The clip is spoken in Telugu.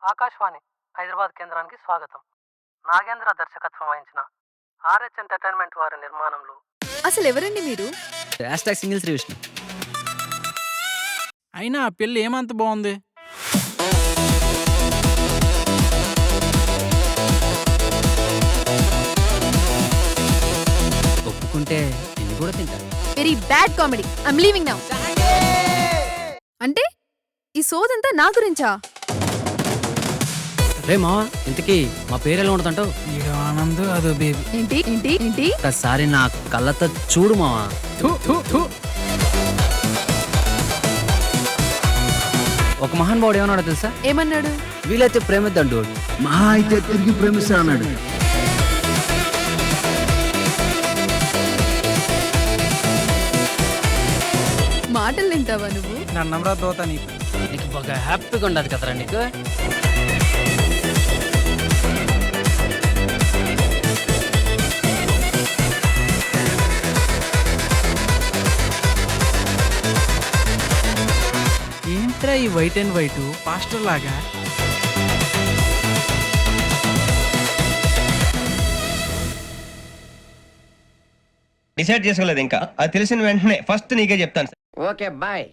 ఆకాశవాణి హైదరాబాద్ కేంద్రానికి స్వాగతం. నాగేంద్ర దర్శకత్వం వహించిన ఆర్హెచ్ ఎంటర్టైన్మెంట్ వారి నిర్మాణంలో అసలు ఎవరండి మీరు? Hashtag single Sree Vishnu. అయినా ఆ పెళ్లి ఏమంత బాగుంది. ఒప్పుకుంటే నిన్ను కూడా తింటాను. Very bad comedy. I'm leaving now. అంటే ఈ సోదంతా నా గురించా? రే మావా, ఇంతకీ మా పేరెలా ఉండదంటావు? ఈడు ఆనంద్ అదో బేబీ. ఏంటి ఏంటి ఏంటి? ఒక్కసారి నా కళ్ళతో చూడు మావా. థు, థు, థు. ఒక మహానుభావుడు ఏమన్నాడో తెలుసా? ఏమన్నాడు? వీలైతే ప్రేమిద్దండు, మహా అయితే తిరిగి ప్రేమిస్తా అన్నాడు. మాటలు వింటావా నువ్వు? నన్నమ్రా దోత నీకు. నీకు బాగా హ్యాపీగా ఉండదు కదరా నీకు. ఏంట్రా ఈ వైట్ అండ్ వైట్ పాస్టర్ లాగా? డిసైడ్ చేసుకోలేదు ఇంకా. అది తెలిసిన వెంటనే ఫస్ట్ నీకే చెప్తాను. Okay bye.